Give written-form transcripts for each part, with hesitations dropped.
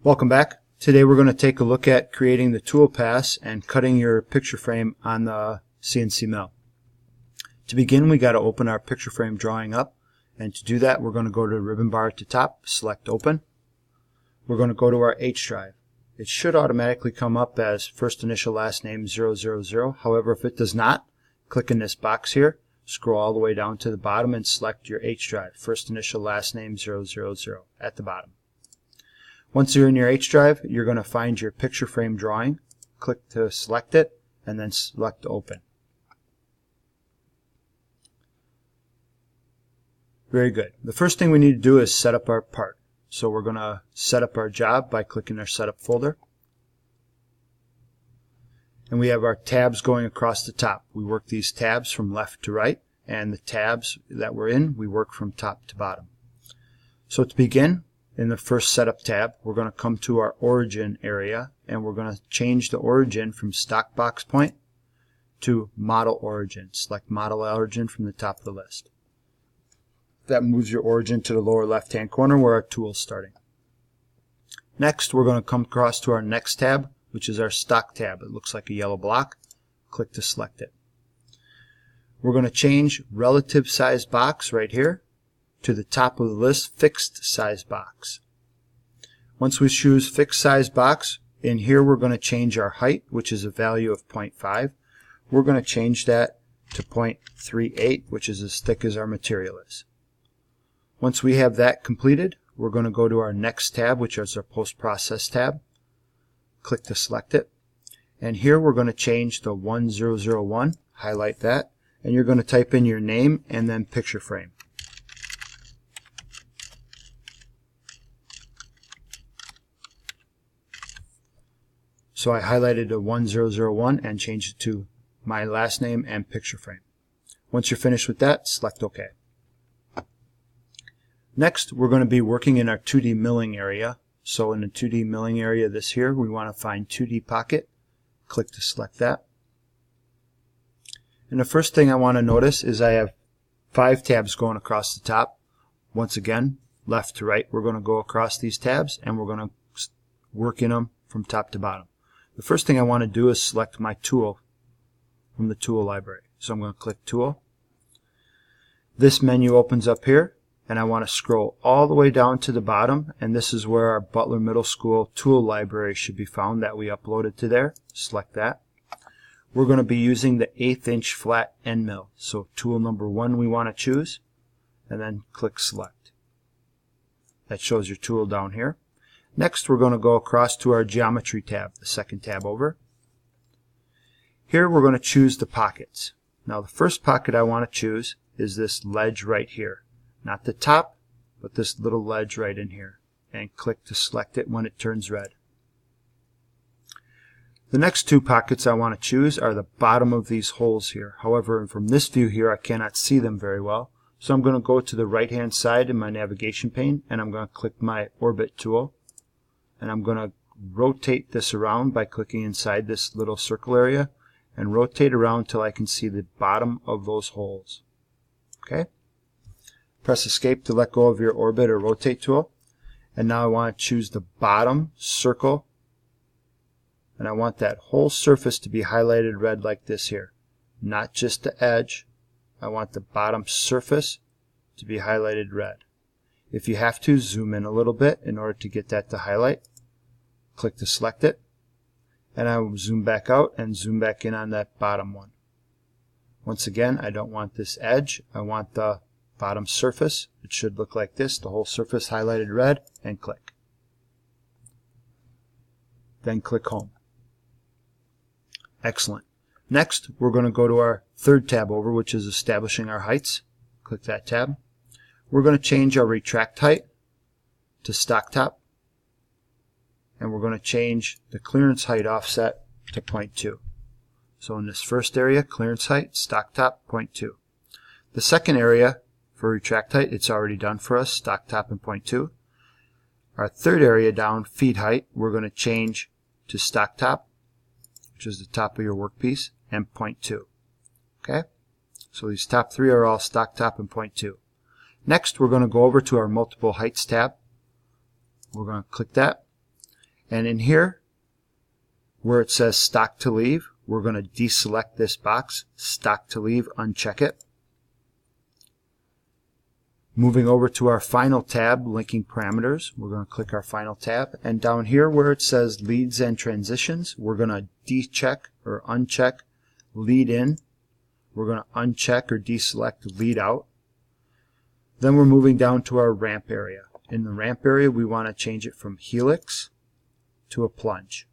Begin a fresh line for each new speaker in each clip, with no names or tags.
Welcome back. Today we're going to take a look at creating the tool pass and cutting your picture frame on the CNC mill. To begin, we got to open our picture frame drawing up, and to do that we're going to go to the ribbon bar at the top, select open. We're going to go to our H drive. It should automatically come up as first initial last name 000. However, if it does not, click in this box here, scroll all the way down to the bottom and select your H drive, first initial last name 000 at the bottom. Once you're in your H drive, you're going to find your picture frame drawing, click to select it, and then select open. Very good. The first thing we need to do is set up our part. So we're going to set up our job by clicking our setup folder. And we have our tabs going across the top. We work these tabs from left to right, and the tabs that we're in, we work from top to bottom. So to begin, in the first setup tab, we're going to come to our origin area, and we're going to change the origin from stock box point to model origin. Select model origin from the top of the list. That moves your origin to the lower left hand corner where our tool is starting. Next, we're going to come across to our next tab, which is our stock tab. It looks like a yellow block. Click to select it. We're going to change relative size box right here to the top of the list, fixed size box. Once we choose fixed size box, in here we're going to change our height, which is a value of 0.5. We're going to change that to 0.38, which is as thick as our material is. Once we have that completed, we're going to go to our next tab, which is our post-process tab. Click to select it. And here we're going to change the 1001, highlight that, and you're going to type in your name and then picture frame. So I highlighted a 1001 and changed it to my last name and picture frame. Once you're finished with that, select OK. Next, we're going to be working in our 2D milling area. So in the 2D milling area this here, we want to find 2D pocket. Click to select that. And the first thing I want to notice is I have 5 tabs going across the top. Once again, left to right, we're going to go across these tabs and we're going to work in them from top to bottom. The first thing I want to do is select my tool from the tool library. So I'm going to click Tool. This menu opens up here, and I want to scroll all the way down to the bottom, and this is where our Butler Middle School tool library should be found that we uploaded to there. Select that. We're going to be using the 1/8 inch flat end mill. So tool number 1 we want to choose, and then click Select. That shows your tool down here. Next, we're going to go across to our Geometry tab, the second tab over. Here we're going to choose the pockets. Now the first pocket I want to choose is this ledge right here. Not the top, but this little ledge right in here. And click to select it when it turns red. The next 2 pockets I want to choose are the bottom of these holes here. However, from this view here I cannot see them very well. So I'm going to go to the right hand side in my navigation pane, and I'm going to click my Orbit tool. And I'm going to rotate this around by clicking inside this little circle area and rotate around until I can see the bottom of those holes. Okay? Press Escape to let go of your Orbit or Rotate tool. And now I want to choose the bottom circle. And I want that whole surface to be highlighted red like this here. Not just the edge. I want the bottom surface to be highlighted red. If you have to, zoom in a little bit in order to get that to highlight. Click to select it. And I will zoom back out and zoom back in on that bottom one. Once again, I don't want this edge. I want the bottom surface. It should look like this, the whole surface highlighted red, and click. Then click Home. Excellent. Next, we're going to go to our third tab over, which is Establishing Our Heights. Click that tab. We're going to change our retract height to stock top, and we're going to change the clearance height offset to 0.2. So in this first area, clearance height, stock top, 0.2. The second area for retract height, it's already done for us, stock top and 0.2. Our third area down, feed height, we're going to change to stock top, which is the top of your workpiece, and 0.2. Okay? So these top 3 are all stock top and 0.2. Next, we're going to go over to our multiple heights tab. We're going to click that. And in here, where it says stock to leave, we're going to deselect this box, stock to leave, uncheck it. Moving over to our final tab, linking parameters, we're going to click our final tab. And down here where it says leads and transitions, we're going to decheck or uncheck lead in. We're going to uncheck or deselect lead out. Then we're moving down to our ramp area. In the ramp area, we want to change it from helix to a plunge.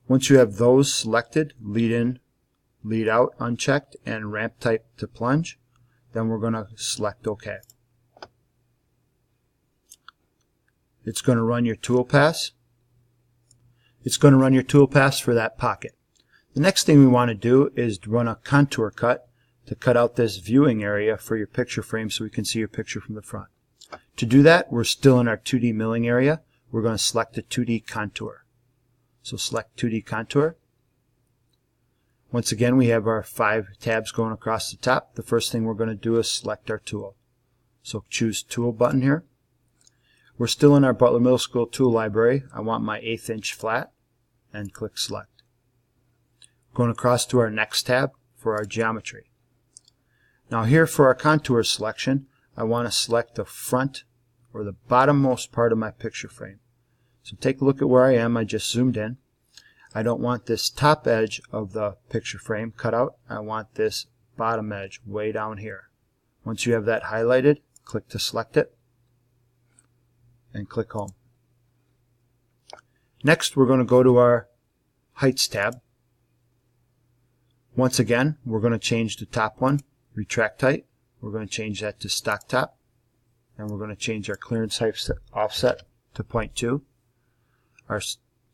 Once you have those selected, lead in, lead out unchecked, and ramp type to plunge, then we're going to select OK. It's going to run your toolpath. It's going to run your toolpath for that pocket. The next thing we want to do is run a contour cut to cut out this viewing area for your picture frame so we can see your picture from the front. To do that, we're still in our 2D milling area. We're going to select a 2D contour. So select 2D contour. Once again, we have our 5 tabs going across the top. The first thing we're going to do is select our tool. So choose Tool button here. We're still in our Butler Middle School tool library. I want my 1/8 inch flat and click Select. Going across to our next tab for our geometry. Now here for our contour selection, I want to select the front or the bottommost part of my picture frame. So take a look at where I am. I just zoomed in. I don't want this top edge of the picture frame cut out. I want this bottom edge way down here. Once you have that highlighted, click to select it and click Home. Next, we're going to go to our Heights tab. Once again, we're going to change the top one, retract height. We're going to change that to stock top, and we're going to change our clearance height offset to 0.2. Our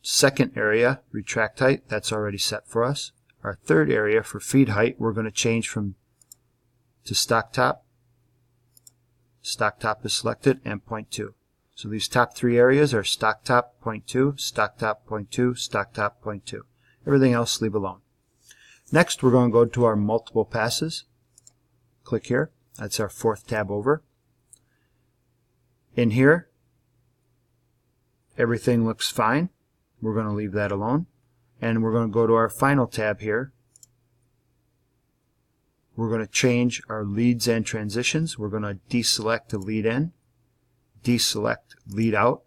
second area, retract height, that's already set for us. Our third area for feed height, we're going to change to stock top. Stock top is selected, and 0.2. So these top 3 areas are stock top 0.2, stock top 0.2, stock top 0.2. Everything else leave alone. Next, we're going to go to our multiple passes. Click here. That's our 4th tab over. In here, everything looks fine. We're going to leave that alone. And we're going to go to our final tab here. We're going to change our leads and transitions. We're going to deselect the lead in, deselect lead out.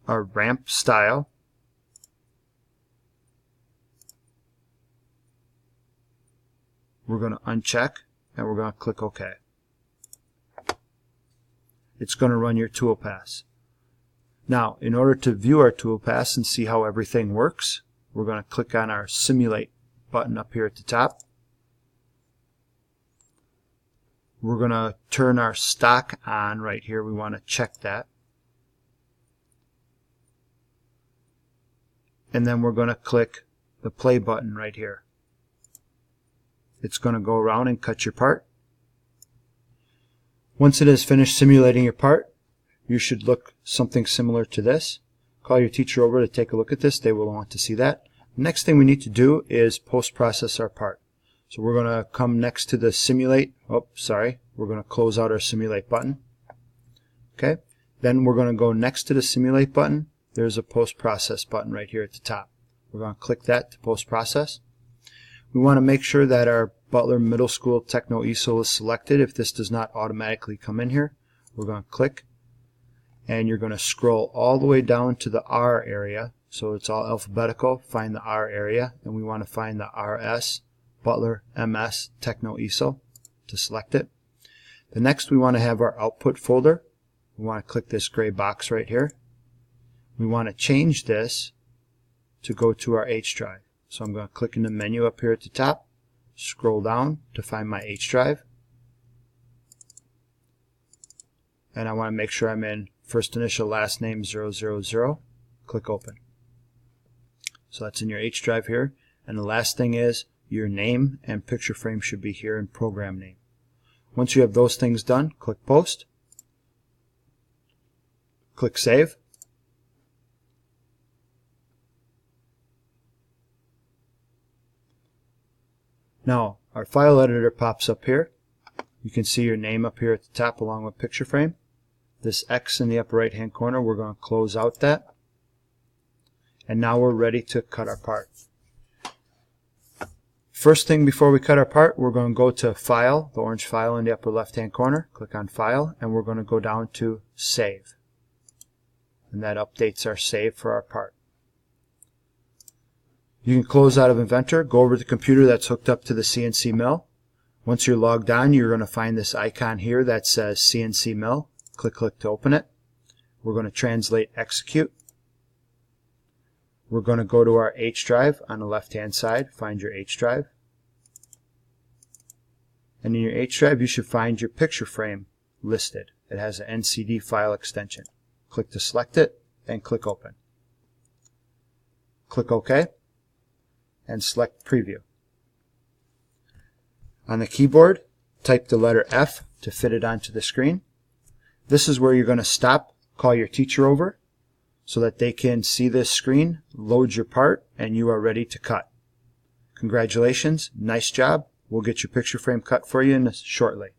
Our ramp style. We're going to uncheck and we're going to click OK. It's going to run your toolpath. Now, in order to view our toolpath and see how everything works, we're going to click on our Simulate button up here at the top. We're going to turn our stock on right here. We want to check that. And then we're going to click the play button right here. It's going to go around and cut your part. Once it has finished simulating your part, you should look something similar to this. Call your teacher over to take a look at this. They will want to see that. Next thing we need to do is post-process our part. So we're going to come next to the simulate. We're going to close out our simulate button. Okay. Then we're going to go next to the simulate button. There's a post-process button right here at the top. We're going to click that to post-process. We want to make sure that our Butler Middle School Techno ESOL is selected. If this does not automatically come in here, we're going to click, and you're going to scroll all the way down to the R area. So it's all alphabetical. Find the R area, and we want to find the RS Butler MS Techno ESOL to select it. The next, we want to have our output folder. We want to click this gray box right here. We want to change this to go to our H drive. So I'm going to click in the menu up here at the top, scroll down to find my H drive, and I want to make sure I'm in first initial last name 000. Click open. So that's in your H drive here. And the last thing is your name and picture frame should be here in program name. Once you have those things done, click post, click save. Now, our file editor pops up here. You can see your name up here at the top along with picture frame. This X in the upper right hand corner, we're going to close out that. And now we're ready to cut our part. First thing before we cut our part, we're going to go to File, the orange file in the upper left hand corner. Click on File, and we're going to go down to Save. And that updates our save for our part. You can close out of Inventor, go over to the computer that's hooked up to the CNC mill. Once you're logged on, you're going to find this icon here that says CNC mill. Click to open it. We're going to translate execute. We're going to go to our H drive on the left hand side, find your H drive. And in your H drive you should find your picture frame listed. It has an NCD file extension. Click to select it and click open. Click OK and select preview. On the keyboard, type the letter F to fit it onto the screen. This is where you're going to stop, call your teacher over so that they can see this screen, load your part, and you are ready to cut. Congratulations, nice job. We'll get your picture frame cut for you shortly.